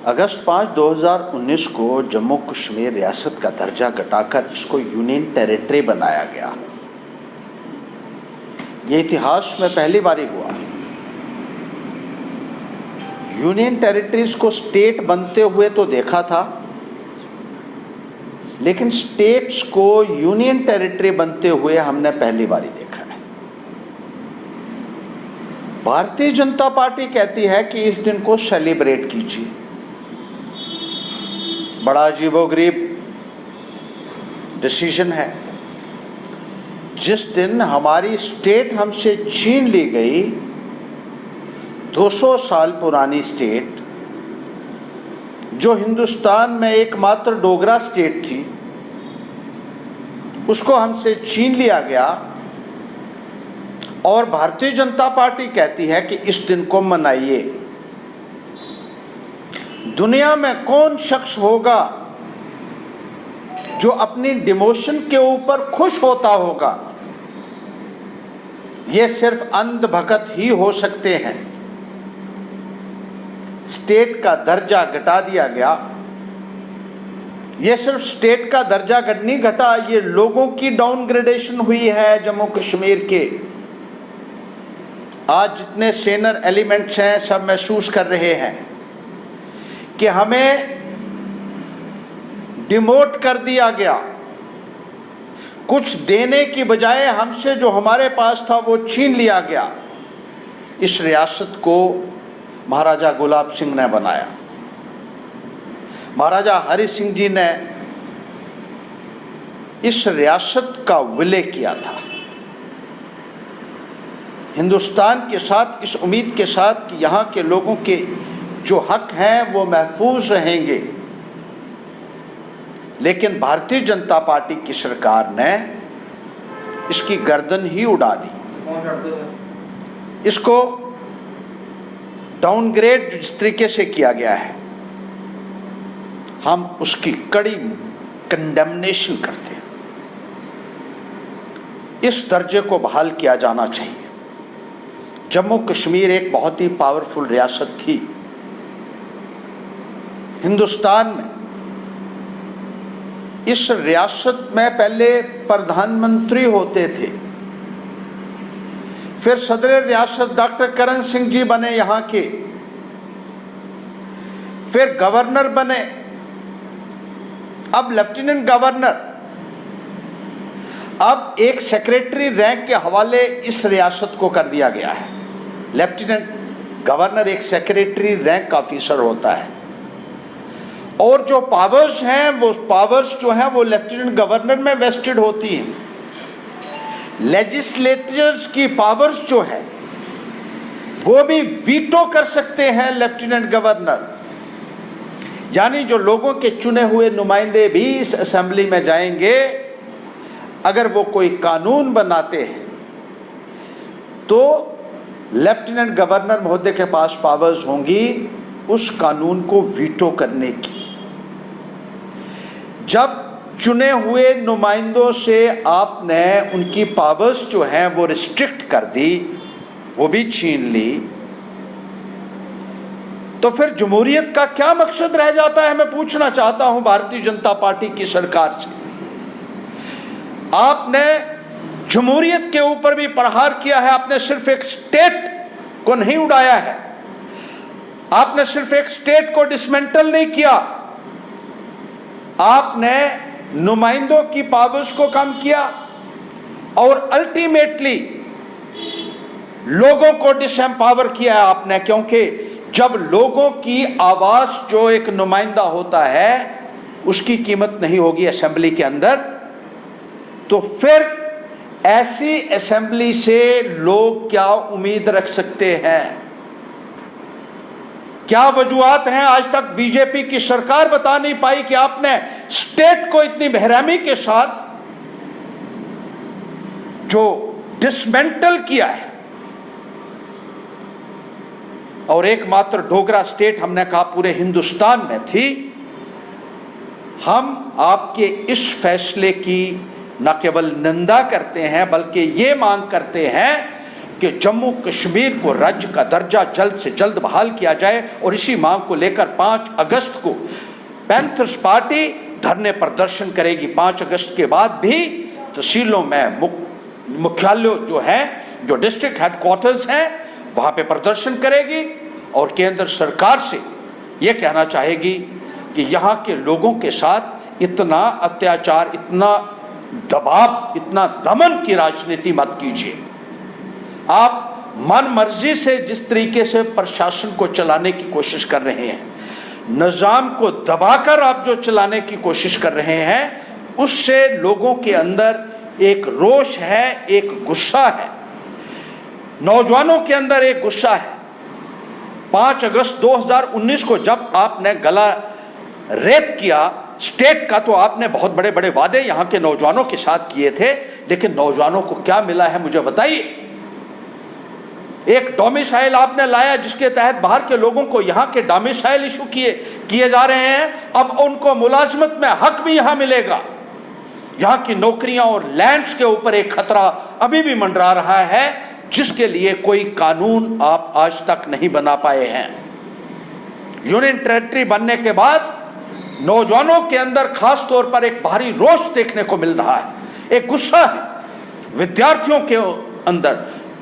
अगस्त 5, 2019 को जम्मू कश्मीर रियासत का दर्जा घटाकर इसको यूनियन टेरिटरी बनाया गया। ये इतिहास में पहली बार हुआ। यूनियन टेरिटरीज को स्टेट बनते हुए तो देखा था, लेकिन स्टेट्स को यूनियन टेरिटरी बनते हुए हमने पहली बार देखा है। भारतीय जनता पार्टी कहती है कि इस दिन को सेलिब्रेट कीजिए। बड़ा अजीबोगरीब डिसीजन है। जिस दिन हमारी स्टेट हमसे छीन ली गई, 200 साल पुरानी स्टेट, जो हिंदुस्तान में एकमात्र डोगरा स्टेट थी, उसको हमसे छीन लिया गया। और भारतीय जनता पार्टी कहती है कि इस दिन को मनाइए। दुनिया में कौन शख्स होगा जो अपनी डिमोशन के ऊपर खुश होता होगा? ये सिर्फ अंधभगत ही हो सकते हैं। स्टेट का दर्जा घटा दिया गया। ये सिर्फ स्टेट का दर्जा नहीं घटा, ये लोगों की डाउनग्रेडेशन हुई है जम्मू कश्मीर के। आज जितने सेनर एलिमेंट्स हैं सब महसूस कर रहे हैं कि हमें डिमोट कर दिया गया। कुछ देने की बजाय हमसे जो हमारे पास था वो छीन लिया गया। इस रियासत को महाराजा गुलाब सिंह ने बनाया। महाराजा हरि सिंह जी ने इस रियासत का विलय किया था, हिंदुस्तान के साथ, इस उम्मीद के साथ कि यहाँ के लोगों के जो हक हैं वो महफूज रहेंगे। लेकिन भारतीय जनता पार्टी की सरकार ने इसकी गर्दन ही उड़ा दी। इसको डाउनग्रेड जिस तरीके से किया गया है, हम उसकी कड़ी कंडेमनेशन करते हैं। इस दर्जे को बहाल किया जाना चाहिए। जम्मू कश्मीर एक बहुत ही पावरफुल रियासत थी हिंदुस्तान में। इस रियासत में पहले प्रधानमंत्री होते थे, फिर सदर रियासत डॉक्टर करण सिंह जी बने यहाँ के, फिर गवर्नर बने, अब लेफ्टिनेंट गवर्नर, अब एक सेक्रेटरी रैंक के हवाले इस रियासत को कर दिया गया है। लेफ्टिनेंट गवर्नर एक सेक्रेटरी रैंक का ऑफिसर होता है, और जो पावर्स हैं वो पावर्स जो हैं वो लेफ्टिनेंट गवर्नर में वेस्टेड होती हैं। लेजिस्लेटर्स की पावर्स जो है वो भी वीटो कर सकते हैं लेफ्टिनेंट गवर्नर। यानी जो लोगों के चुने हुए नुमाइंदे भी इस असेंबली में जाएंगे, अगर वो कोई कानून बनाते हैं तो लेफ्टिनेंट गवर्नर महोदय के पास पावर्स होंगी उस कानून को वीटो करने की। जब चुने हुए नुमाइंदों से आपने उनकी पावर्स जो हैं वो रिस्ट्रिक्ट कर दी, वो भी छीन ली, तो फिर जमहूरियत का क्या मकसद रह जाता है? मैं पूछना चाहता हूं भारतीय जनता पार्टी की सरकार से। आपने जमहूरियत के ऊपर भी प्रहार किया है। आपने सिर्फ एक स्टेट को नहीं उड़ाया है, आपने सिर्फ एक स्टेट को डिसमेंटल नहीं किया, आपने नुमाइंदों की पावर्स को कम किया और अल्टीमेटली लोगों को डिसएम्पावर किया है आपने। क्योंकि जब लोगों की आवाज जो एक नुमाइंदा होता है उसकी कीमत नहीं होगी असेंबली के अंदर, तो फिर ऐसी असेंबली से लोग क्या उम्मीद रख सकते हैं? क्या वजूहात हैं? आज तक बीजेपी की सरकार बता नहीं पाई कि आपने स्टेट को इतनी बेरहमी के साथ जो डिसमेंटल किया है। और एकमात्र डोगरा स्टेट हमने कहा पूरे हिंदुस्तान में थी। हम आपके इस फैसले की न केवल निंदा करते हैं बल्कि ये मांग करते हैं कि जम्मू कश्मीर को राज्य का दर्जा जल्द से जल्द बहाल किया जाए। और इसी मांग को लेकर 5 अगस्त को पैंथर्स पार्टी धरने प्रदर्शन करेगी। 5 अगस्त के बाद भी तहसीलों में मुख्यालय जो है, जो डिस्ट्रिक्ट हेडक्वार्टर्स हैं, वहाँ पे प्रदर्शन करेगी और केंद्र सरकार से ये कहना चाहेगी कि यहाँ के लोगों के साथ इतना अत्याचार, इतना दबाव, इतना दमन की राजनीति मत कीजिए। आप मन मर्जी से जिस तरीके से प्रशासन को चलाने की कोशिश कर रहे हैं, निजाम को दबाकर आप जो चलाने की कोशिश कर रहे हैं, उससे लोगों के अंदर एक रोष है, एक गुस्सा है, नौजवानों के अंदर एक गुस्सा है। 5 अगस्त 2019 को जब आपने गला रेप किया स्टेट का, तो आपने बहुत बड़े बड़े वादे यहाँ के नौजवानों के साथ किए थे, लेकिन नौजवानों को क्या मिला है मुझे बताइए। एक डोमिसाइल आपने लाया जिसके तहत बाहर के लोगों को यहाँ के डोमिसाइल इशू किए जा रहे हैं। अब उनको मुलाजमत में हक भी यहाँ मिलेगा। यहाँ की नौकरियां और लैंड्स के ऊपर एक खतरा अभी भी मंडरा रहा है, जिसके लिए कोई कानून आप आज तक नहीं बना पाए हैं। यूनियन टेरिटरी बनने के बाद नौजवानों के अंदर खास तौर पर एक भारी रोष देखने को मिल रहा है, एक गुस्सा है विद्यार्थियों के अंदर,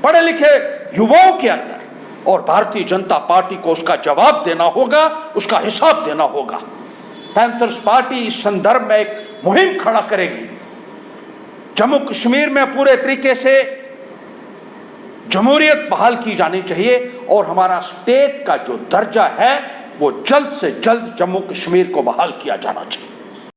पढ़े लिखे युवाओं के अंदर, और भारतीय जनता पार्टी को उसका जवाब देना होगा, उसका हिसाब देना होगा। पैंथर्स पार्टी इस संदर्भ में एक मुहिम खड़ा करेगी। जम्मू कश्मीर में पूरे तरीके से जमहूरियत बहाल की जानी चाहिए और हमारा स्टेट का जो दर्जा है वो जल्द से जल्द जम्मू कश्मीर को बहाल किया जाना चाहिए।